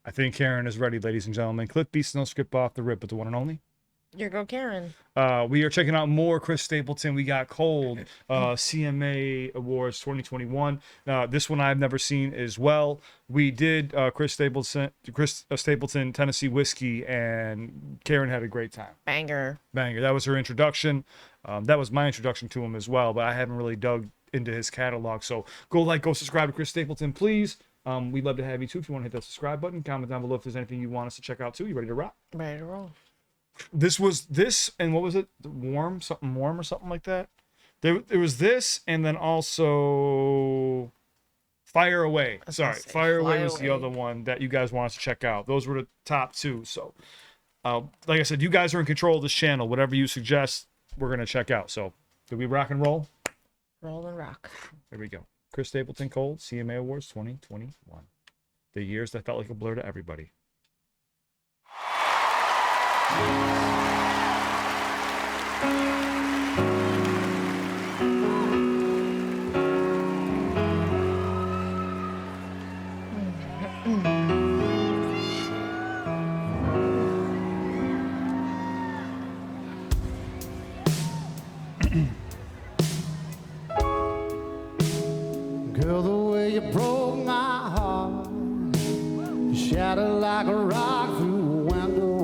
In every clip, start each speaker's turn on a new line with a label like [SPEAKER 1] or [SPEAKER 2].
[SPEAKER 1] I think Karen is ready, ladies and gentlemen. CliffBeats, no script off the rip, but the one and only.
[SPEAKER 2] Your girl Karen.
[SPEAKER 1] We are checking out more Chris Stapleton. We got Cold, CMA Awards 2021. This one I've never seen as well. We did Chris Stapleton Tennessee Whiskey, and Karen had a great time.
[SPEAKER 2] Banger.
[SPEAKER 1] That was her introduction. That was my introduction to him as well, but I haven't really dug into his catalog. So go subscribe to Chris Stapleton, please. We'd love to have you too. If you want to hit that subscribe button, comment down below if there's anything you want us to check out too. You ready to rock?
[SPEAKER 2] Ready to roll.
[SPEAKER 1] And what was it? Something warm or something like that. There was this, and then also Fire Away. Sorry, Fire Away was the other one that you guys want us to check out. Those were the top two. So, like I said, you guys are in control of this channel. Whatever you suggest, we're gonna check out. So, do we rock and roll?
[SPEAKER 2] Roll and rock.
[SPEAKER 1] There we go. Chris Stapleton, Cold, CMA Awards 2021. The years that felt like a blur to everybody.
[SPEAKER 3] Girl, the way you broke my heart, you shattered like a rock through a window.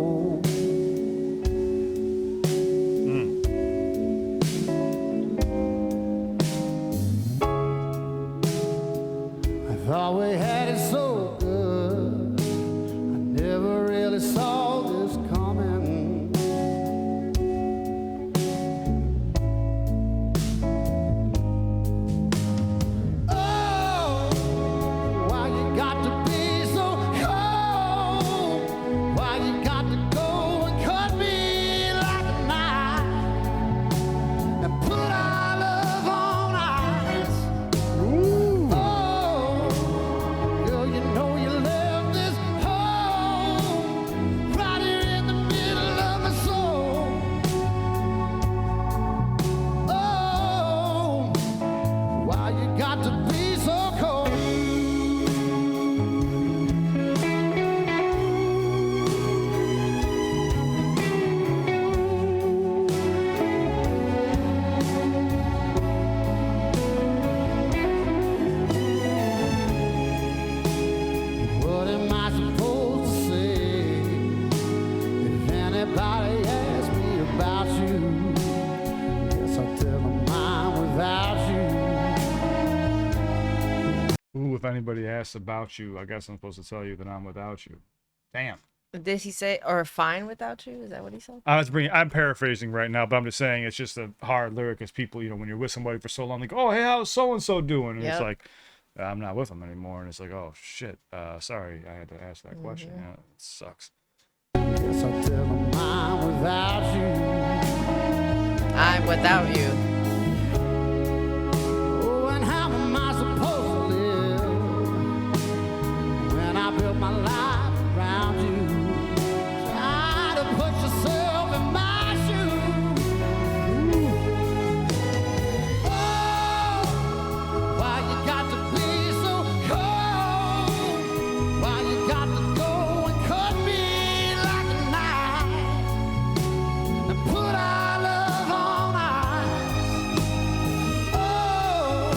[SPEAKER 3] I thought we had it so good, I never really saw this coming.
[SPEAKER 1] If anybody asks about you, I guess I'm supposed to tell you that I'm without you. Damn.
[SPEAKER 2] Did he say, or fine without you? Is that what he said?
[SPEAKER 1] I'm paraphrasing right now, but I'm just saying it's just a hard lyric as people, when you're with somebody for so long, they go, oh, hey, how's so-and-so doing? And It's like, I'm not with them anymore. And it's like, oh, shit. Sorry, I had to ask that question. Yeah, it sucks.
[SPEAKER 3] Yes, I'll tell them I'm without you.
[SPEAKER 2] I'm without you.
[SPEAKER 3] Oh, and how am I supposed to live when I built my life around you? Try to put yourself in my shoes. Oh, why you got to be so cold? Why you got to go and cut me like a knife and put our love on ice? Oh,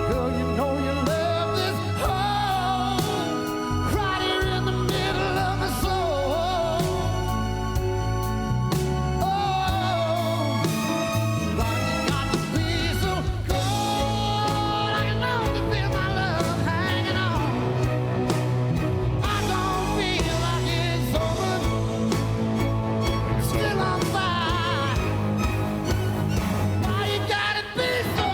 [SPEAKER 3] girl, you know you love this hole right here in the middle of my soul. Oh, why you got to be so cold? I can only feel my love hanging on. I don't feel like it's over. It's still on fire. Why you gotta be so?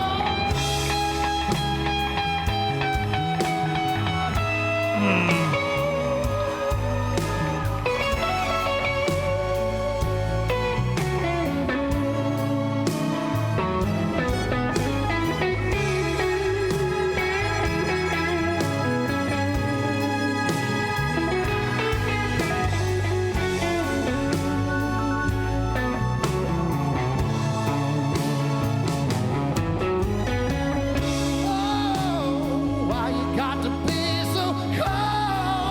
[SPEAKER 3] Oh, why you got to be so cold?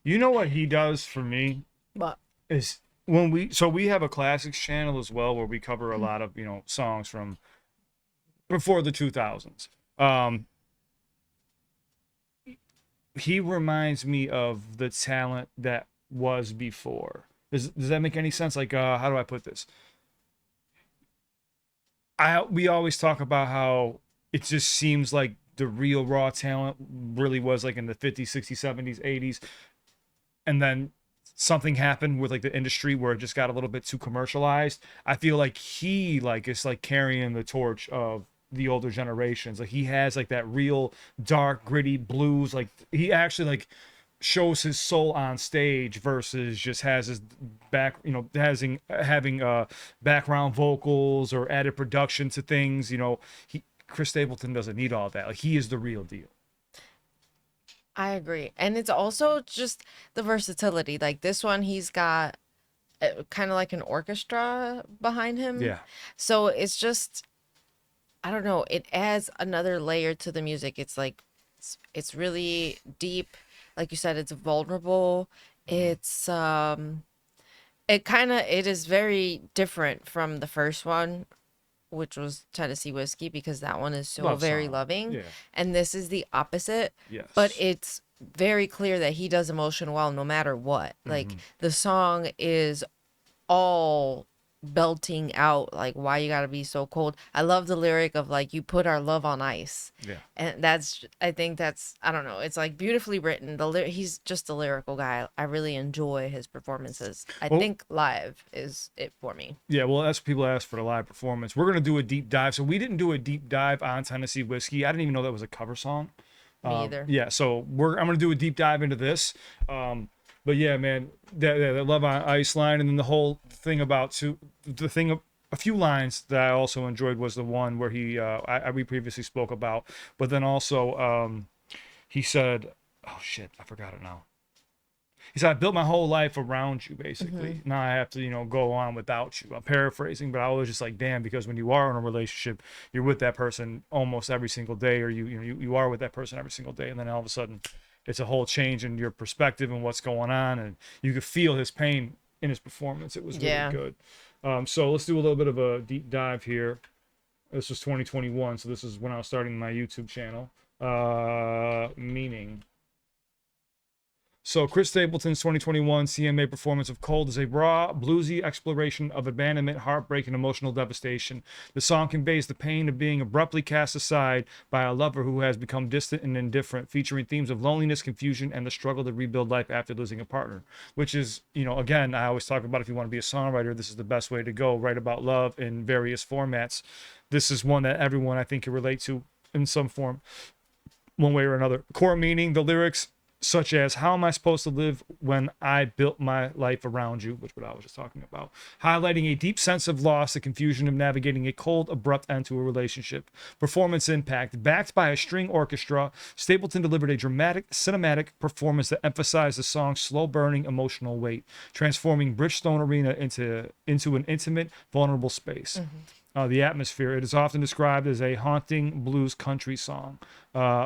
[SPEAKER 1] You know what he does for me
[SPEAKER 2] But
[SPEAKER 1] is when we have a classics channel as well where we cover a lot of songs from before the 2000s. He reminds me of the talent that was before. Does that make any sense? Like, how do I put this? We always talk about how it just seems like the real raw talent really was like in the 50s, 60s, 70s, 80s. And then something happened with like the industry where it just got a little bit too commercialized. I feel like he like is like carrying the torch of the older generations. Like he has like that real dark, gritty blues. Like he actually like shows his soul on stage versus just has his having background vocals or added production to things. Chris Stapleton doesn't need all that. Like he is the real deal.
[SPEAKER 2] I agree. And it's also just the versatility. Like this one, he's got kind of like an orchestra behind him.
[SPEAKER 1] Yeah.
[SPEAKER 2] So it's just, I don't know, it adds another layer to the music. It's like, it's really deep. Like you said, it's vulnerable. It's, it is very different from the first one, which was Tennessee Whiskey, because that one is so
[SPEAKER 1] Love
[SPEAKER 2] very
[SPEAKER 1] song.
[SPEAKER 2] loving.
[SPEAKER 1] Yeah.
[SPEAKER 2] And this is the opposite.
[SPEAKER 1] Yes.
[SPEAKER 2] But it's very clear that he does emotion well no matter what. Like the song is all belting out like why you gotta be so cold. I love the lyric of like you put our love on ice.
[SPEAKER 1] Yeah.
[SPEAKER 2] And I think that's, I don't know, it's like beautifully written. He's just a lyrical guy. I really enjoy his performances. I think live is it for me.
[SPEAKER 1] Yeah, well, that's what people ask for the live performance. We're gonna do a deep dive. So we didn't do a deep dive on Tennessee Whiskey. I didn't even know that was a cover song.
[SPEAKER 2] Me either.
[SPEAKER 1] Yeah, so I'm gonna do a deep dive into this. But yeah, man, that Love on Ice line, and then the whole thing about a few lines that I also enjoyed was the one where we previously spoke about, but then also he said, oh shit, I forgot it now. He said, I built my whole life around you, basically. Now I have to, go on without you. I'm paraphrasing, but I was just like, damn, because when you are in a relationship, you're with that person almost every single day, or you are with that person every single day, and then all of a sudden it's a whole change in your perspective and what's going on, and you could feel his pain in his performance. It was really good. So let's do a little bit of a deep dive here. This was 2021, so this is when I was starting my YouTube channel. Meaning. So Chris Stapleton's 2021 CMA performance of Cold is a raw, bluesy exploration of abandonment, heartbreak, and emotional devastation. The song conveys the pain of being abruptly cast aside by a lover who has become distant and indifferent, featuring themes of loneliness, confusion, and the struggle to rebuild life after losing a partner. Which is, again, I always talk about if you want to be a songwriter, this is the best way to go. Write about love in various formats. This is one that everyone, I think, can relate to in some form, one way or another. Core meaning, the lyrics, such as how am I supposed to live when I built my life around you, which is what I was just talking about, highlighting a deep sense of loss, the confusion of navigating a cold, abrupt end to a relationship. Performance impact. Backed by a string orchestra, Stapleton delivered a dramatic, cinematic performance that emphasized the song's slow-burning emotional weight, transforming Bridgestone Arena into an intimate, vulnerable space. The atmosphere. It is often described as a haunting blues country song,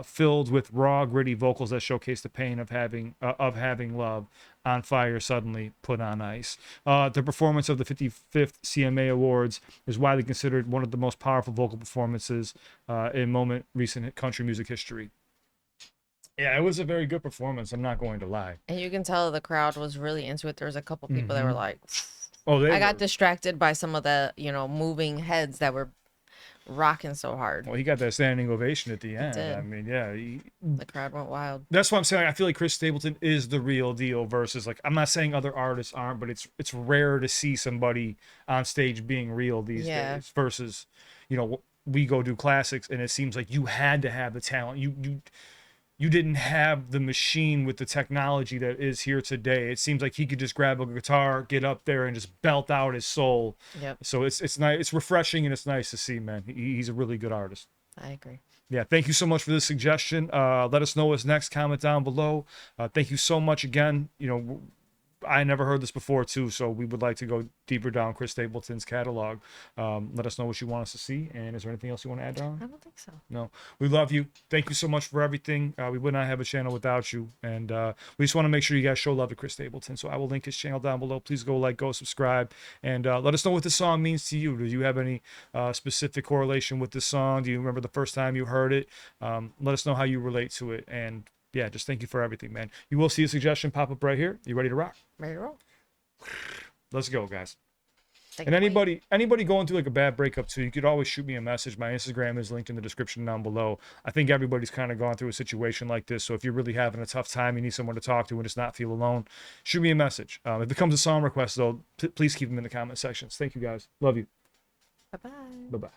[SPEAKER 1] filled with raw, gritty vocals that showcase the pain of having love on fire suddenly put on ice. The performance of the 55th CMA Awards is widely considered one of the most powerful vocal performances in recent country music history. Yeah, it was a very good performance. I'm not going to lie.
[SPEAKER 2] And you can tell the crowd was really into it. There was a couple people that were like, I got distracted by some of the, moving heads that were rocking so hard.
[SPEAKER 1] Well, he got that standing ovation at the end. I mean, yeah.
[SPEAKER 2] The crowd went wild.
[SPEAKER 1] That's what I'm saying. I feel like Chris Stapleton is the real deal versus, like, I'm not saying other artists aren't, but it's rare to see somebody on stage being real these days versus, we go do classics and it seems like you had to have the talent. You didn't have the machine with the technology that is here today. It seems like he could just grab a guitar, get up there, and just belt out his soul.
[SPEAKER 2] Yep.
[SPEAKER 1] So it's nice, it's refreshing, and it's nice to see, man. He's a really good artist.
[SPEAKER 2] I agree.
[SPEAKER 1] Yeah, thank you so much for this suggestion. Let us know what's next. Comment down below. Thank you so much again. I never heard this before too, so we would like to go deeper down Chris Stapleton's catalog. Let us know what you want us to see, and is there anything else you want to add, Don?
[SPEAKER 2] I don't think so.
[SPEAKER 1] No, we love you. Thank you so much for everything. We would not have a channel without you, and we just want to make sure you guys show love to Chris Stapleton. So I will link his channel down below. Please go like, go subscribe, and let us know what this song means to you. Do you have any specific correlation with this song? Do you remember the first time you heard it? Let us know how you relate to it, and yeah, just thank you for everything, man. You will see a suggestion pop up right here. You ready to rock?
[SPEAKER 2] Ready to roll.
[SPEAKER 1] Let's go, guys.
[SPEAKER 2] Take
[SPEAKER 1] And
[SPEAKER 2] it away.
[SPEAKER 1] anybody going through like a bad breakup too, you could always shoot me a message. My Instagram is linked in the description down below. I think everybody's kind of gone through a situation like this. So if you're really having a tough time, you need someone to talk to and just not feel alone, shoot me a message. If it becomes a song request though, please keep them in the comment sections. Thank you guys. Love you.
[SPEAKER 2] Bye-bye.
[SPEAKER 1] Bye-bye.